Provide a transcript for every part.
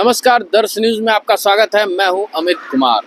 नमस्कार, दर्श न्यूज में आपका स्वागत है। मैं हूं अमित कुमार।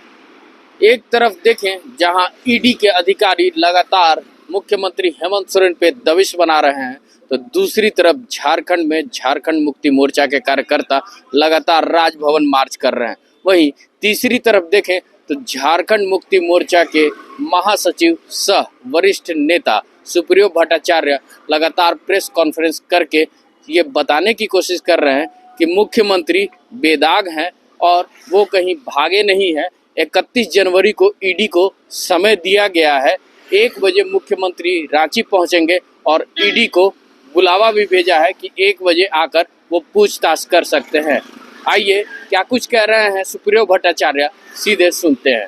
एक तरफ देखें जहां ईडी के अधिकारी लगातार मुख्यमंत्री हेमंत सोरेन पे दबिश बना रहे हैं, तो दूसरी तरफ झारखंड में झारखंड मुक्ति मोर्चा के कार्यकर्ता लगातार राजभवन मार्च कर रहे हैं। वहीं तीसरी तरफ देखें तो झारखंड मुक्ति मोर्चा के महासचिव सह वरिष्ठ नेता सुप्रियो भट्टाचार्य लगातार प्रेस कॉन्फ्रेंस करके ये बताने की कोशिश कर रहे हैं कि मुख्यमंत्री बेदाग हैं और वो कहीं भागे नहीं हैं। 31 जनवरी को ईडी को समय दिया गया है। 1 बजे मुख्यमंत्री रांची पहुंचेंगे और ईडी को बुलावा भी भेजा है कि 1 बजे आकर वो पूछताछ कर सकते हैं। आइए क्या कुछ कह रहे हैं सुप्रियो भट्टाचार्य, सीधे सुनते हैं।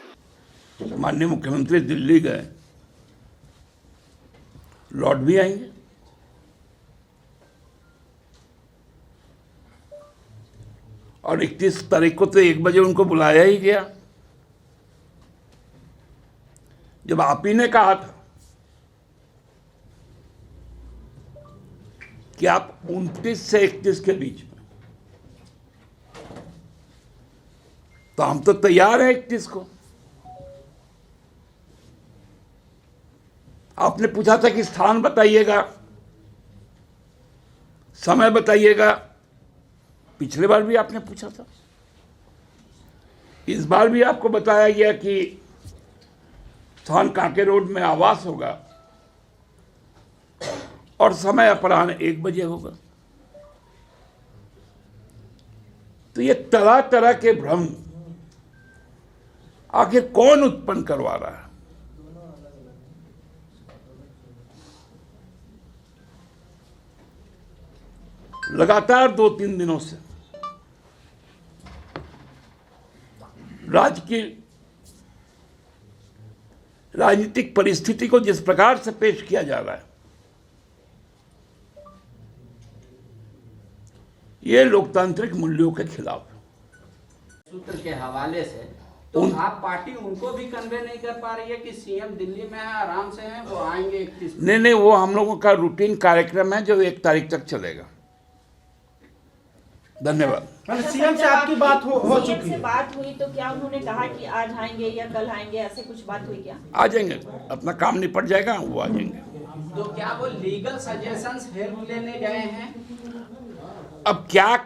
माननीय मुख्यमंत्री दिल्ली गए, लौट भी आएंगे। और 31 तारीख को तो 1 बजे उनको बुलाया ही गया, जब आप ही ने कहा था कि आप 29 से 31 के बीच में, तो हम तो तैयार हैं 31 को। आपने पूछा था कि स्थान बताइएगा, समय बताइएगा। पिछले बार भी आपने पूछा था, इस बार भी आपको बताया गया कि स्थान कांके रोड में आवास होगा और समय अपराह्न 1 बजे होगा। तो ये तरह तरह के भ्रम आखिर कौन उत्पन्न करवा रहा है? लगातार 2-3 दिनों से राज्य की राजनीतिक परिस्थिति को जिस प्रकार से पेश किया जा रहा है, ये लोकतांत्रिक मूल्यों के खिलाफ है। सूत्र के हवाले से तो आप पार्टी उनको भी कन्वे नहीं कर पा रही है कि सीएम दिल्ली में है, आराम से हैं, वो आएंगे 31। नहीं, वो हम लोगों का रूटीन कार्यक्रम है जो 1 तारीख तक चलेगा। धन्यवाद। सीएम से आपकी बात हो चुकी है? सीएम से बात हुई तो क्या उन्होंने कहा कि आज आएंगे या कल आएंगे, ऐसे कुछ बात हुई क्या? आ जाएंगे, अपना काम निपट जाएगा, वो आ जाएंगे। तो क्या वो लीगल सजेशंस हेल्प लेने गए हैं? अब क्या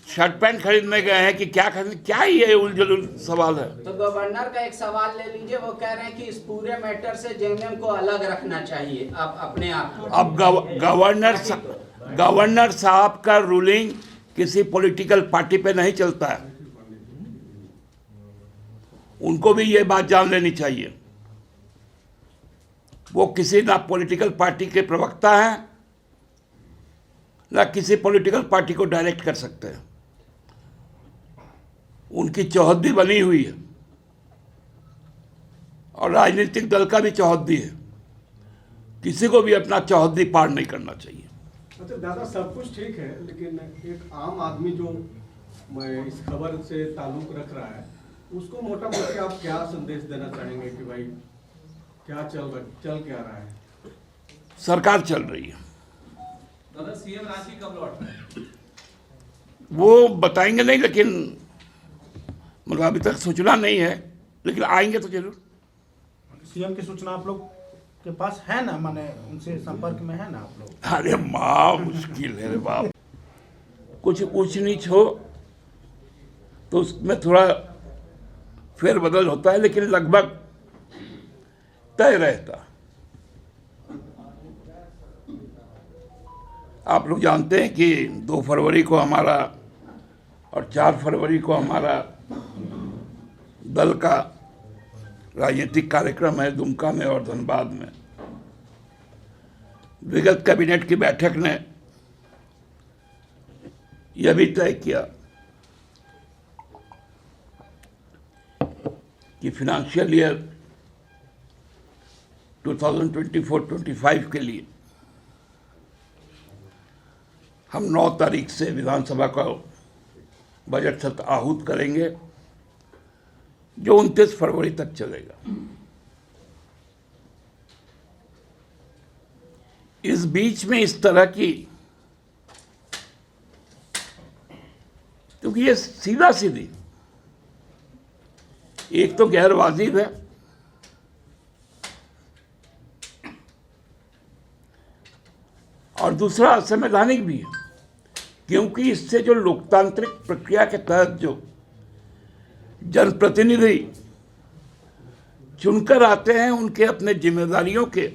शर्ट पैंट खरीदने गए हैं कि क्या खरीदने, क्या ये उलझुल सवाल है? तो गवर्नर का एक सवाल ले लीजिए, वो कह रहे हैं कि इस पूरे मैटर से जेएमएम को अलग रखना चाहिए आप अपने आप को। अब गवर्नर साहब का रूलिंग किसी पॉलिटिकल पार्टी पे नहीं चलता है, उनको भी ये बात जान लेनी चाहिए। वो किसी ना पॉलिटिकल पार्टी के प्रवक्ता हैं, ना किसी पॉलिटिकल पार्टी को डायरेक्ट कर सकते हैं। उनकी चौहद्दी बनी हुई है और राजनीतिक दल का भी चौहद्दी है। किसी को भी अपना चौहद्दी पार नहीं करना चाहिए। अच्छा दादा, सब कुछ ठीक है, लेकिन एक आम आदमी जो इस खबर से ताल्लुक रख रहा है, उसको मोटा मोटा आप क्या संदेश देना चाहेंगे कि भाई क्या चल क्या रहा है? सरकार चल रही है। दादा, सीएम रांची कब लौट रहे हैं? वो बताएंगे नहीं, लेकिन मतलब अभी तक सूचना नहीं है, लेकिन आएंगे तो जरूर। सीएम की सूचना आप लोग के पास है ना, माने उनसे संपर्क में है ना आप लोग? अरे माँ, मुश्किल है रे बाप। कुछ ऊंच नीच हो तो उसमें थोड़ा फेरबदल होता है, लेकिन लगभग तय रहता। आप लोग जानते हैं कि 2 फरवरी को हमारा और 4 फरवरी को हमारा दल का राजनीतिक कार्यक्रम है दुमका में और धनबाद में। विगत कैबिनेट की बैठक ने यह भी तय किया कि फाइनेंशियल ईयर 2024-25 के लिए हम 9 तारीख से विधानसभा का बजट सत्र आहूत करेंगे, जो 29 फरवरी तक चलेगा। इस बीच में इस तरह की, क्योंकि क्योंकि ये सीधा सीधी एक तो गैर वाजिब है और दूसरा असंवैधानिक भी है, क्योंकि इससे जो लोकतांत्रिक प्रक्रिया के तहत जो जनप्रतिनिधि चुनकर आते हैं उनके अपने जिम्मेदारियों के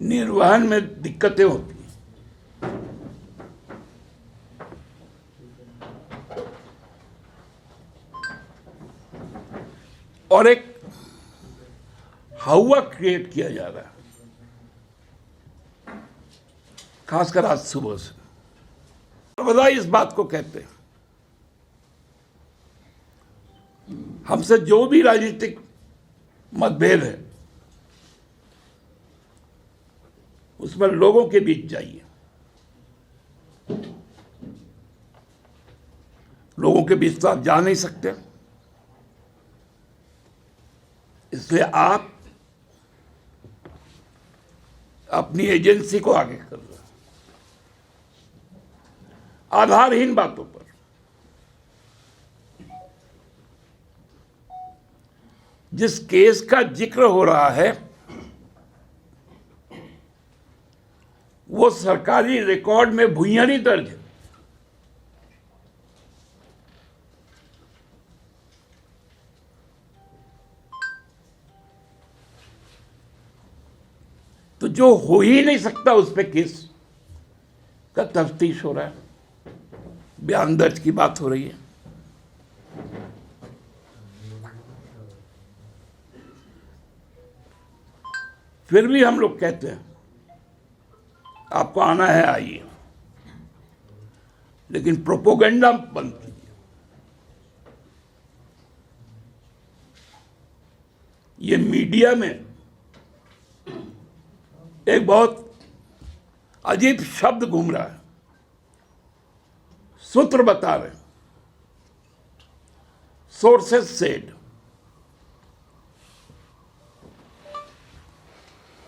निर्वहन में दिक्कतें होती हैं। और एक हवा क्रिएट किया जा रहा है, खासकर आज सुबह से। बधाई इस बात को कहते हैं, हमसे जो भी राजनीतिक मतभेद है उसमें लोगों के बीच जाइए, लोगों के बीच तो आप जा नहीं सकते, इसलिए आप अपनी एजेंसी को आगे कर रहे हैं आधारहीन बातों पर। जिस केस का जिक्र हो रहा है वो सरकारी रिकॉर्ड में भुइयारी दर्ज है। तो जो हो ही नहीं सकता उस पे केस का तफ्तीश हो रहा है, बयान दर्ज की बात हो रही है। फिर भी हम लोग कहते हैं आपको आना है आइए, लेकिन प्रोपोगंडा बंद कीजिए। ये मीडिया में एक बहुत अजीब शब्द घूम रहा है, सूत्र बता रहे हैं, sources said.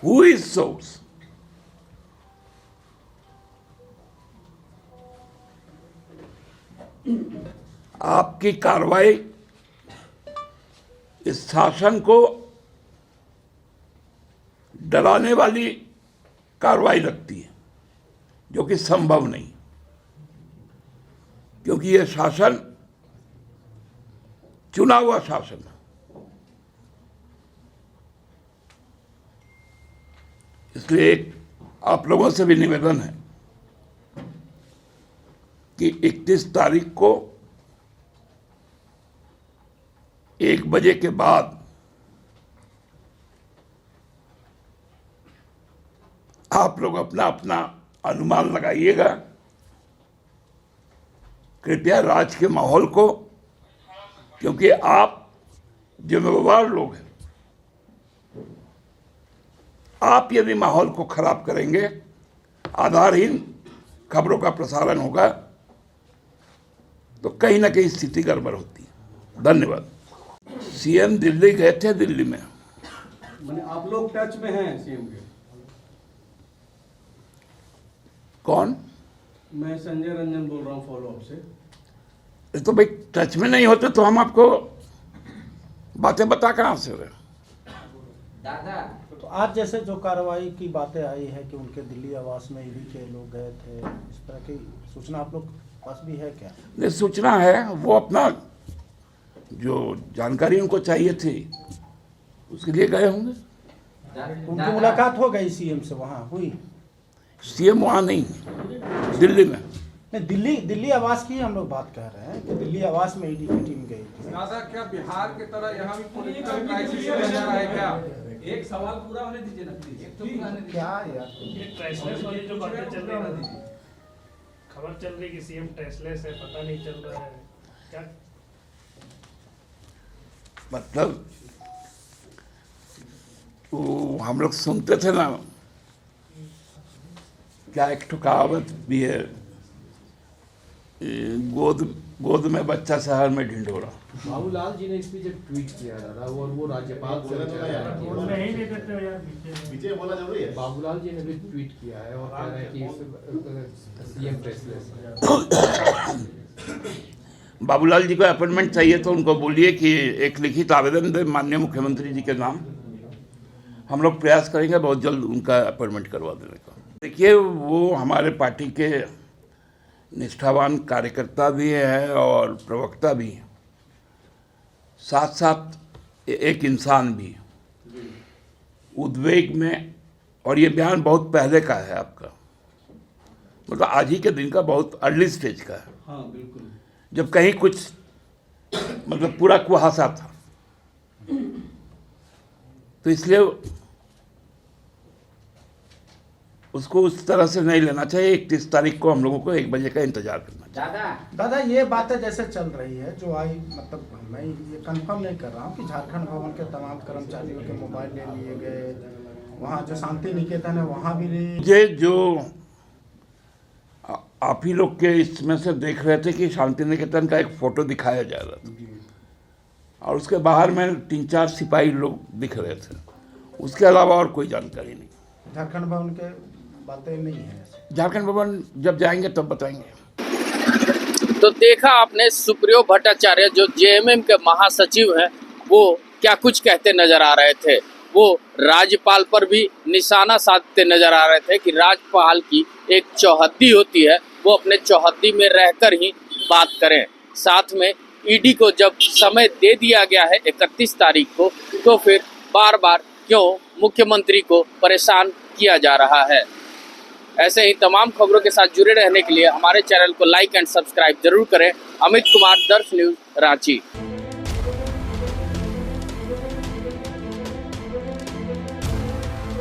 Who is source? आपकी कार्रवाई इस शासन को डराने वाली कार्रवाई लगती है, जो कि संभव नहीं, क्योंकि यह शासन चुना हुआ शासन है। इसलिए आप लोगों से भी निवेदन है कि 31 तारीख को 1 बजे के बाद आप लोग अपना अपना अनुमान लगाइएगा। कृपया राज के माहौल को, क्योंकि आप जिम्मेवार लोग हैं, आप यदि माहौल को खराब करेंगे, आधारहीन खबरों का प्रसारण होगा, तो कहीं ना कहीं स्थिति गड़बड़ होती है। धन्यवाद। सीएम दिल्ली गए थे, दिल्ली में मैंने आप लोग टच में हैं सीएम के? कौन? मैं संजय रंजन बोल रहा हूँ फॉलो अप से। तो भाई टच में नहीं होते तो हम आपको बातें बता कहां से रहे? दादा तो आज जैसे जो कार्रवाई की बातें आई है कि उनके दिल्ली आवास में ईडी के लोग गए थे, इस तरह की सूचना आप लोग पास भी है क्या? नहीं, सूचना है, वो अपना जो जानकारी उनको चाहिए थी उसके लिए गए होंगे। उनकी मुलाकात हो गई सीएम से, वहाँ हुई? सीएम वहां नहीं, दिल्ली में। नहीं, दिल्ली आवास की हम लोग बात कर रहे हैं कि दिल्ली आवास में ईडी की टीम गई थी। दादा क्या बिहार की तरह यहाँ भी पॉलिटिकल क्राइसिस हो जा रहा है क्या? एक सवाल पूरा होने दीजिए ना प्लीज। एक तो पूरा होने दीजिए। क्या यार, ये ट्रेसलेस वाली जो बातें चल रही है, खबर चल रही कि सीएम ट्रेसलेस है, पता नहीं चल रहा है क्या? मतलब वो हम लोग सुनते थे ना, क्या एक ठो कहावत भी है, गोद में बच्चा शहर में ढिंढोरा। बाबूलाल जी ने इस पे जब ट्वीट किया था वो राज्यपाल से बोलने ही नहीं देते हो यार, विजय बोला जरूरी है। बाबूलाल जी ने भी ट्वीट किया है और कह रहे हैं कि सीएम ट्रेसलेस है। बाबूलाल जी को अपॉइंटमेंट चाहिए तो उनको बोलिए कि एक लिखित आवेदन दे माननीय मुख्यमंत्री जी के नाम। हम लोग प्रयास करेंगे बहुत जल्द उनका अपॉइंटमेंट करवा देने का। देखिए, वो हमारे पार्टी के निष्ठावान कार्यकर्ता भी हैं और प्रवक्ता भी हैं, साथ साथ एक इंसान भी। उद्वेग में, और ये बयान बहुत पहले का है आपका, मतलब आज ही के दिन का, बहुत अर्ली स्टेज का है। हाँ बिल्कुल। जब कहीं कुछ मतलब पूरा कुहासा था, तो इसलिए उसको उस तरह से नहीं लेना चाहिए। 31 तारीख को हम लोगों को 1 बजे का इंतजार करना चाहिए। दादा ये बातें जैसे चल रही है जो आई, मतलब मैं ये कंफर्म नहीं कर रहा हूँ कि झारखंड भवन के तमाम कर्मचारियों के मोबाइल ले लिए गए, वहाँ जो शांति निकेतन है वहाँ भी ये जो आप ही लोग के इसमें से देख रहे थे कि शांति निकेतन का एक फोटो दिखाया जा रहा था और उसके बाहर में 3-4 सिपाही लोग दिख रहे थे, उसके अलावा और कोई जानकारी नहीं। झारखंड भवन के बातें नहीं है। झारखंड भवन जब जाएंगे तब बताएंगे। तो देखा आपने, सुप्रियो भट्टाचार्य जो जेएमएम के महासचिव हैं, वो क्या कुछ कहते नजर आ रहे थे। वो राज्यपाल पर भी निशाना साधते नजर आ रहे थे कि राज्यपाल की एक चौहद्दी होती है, वो अपने चौहद्दी में रहकर ही बात करें। साथ में ईडी को जब समय दे दिया गया है 31 तारीख को, तो फिर बार बार क्यों मुख्यमंत्री को परेशान किया जा रहा है। ऐसे ही तमाम खबरों के साथ जुड़े रहने के लिए हमारे चैनल को लाइक एंड सब्सक्राइब जरूर करें। अमित कुमार, दर्श न्यूज़, रांची।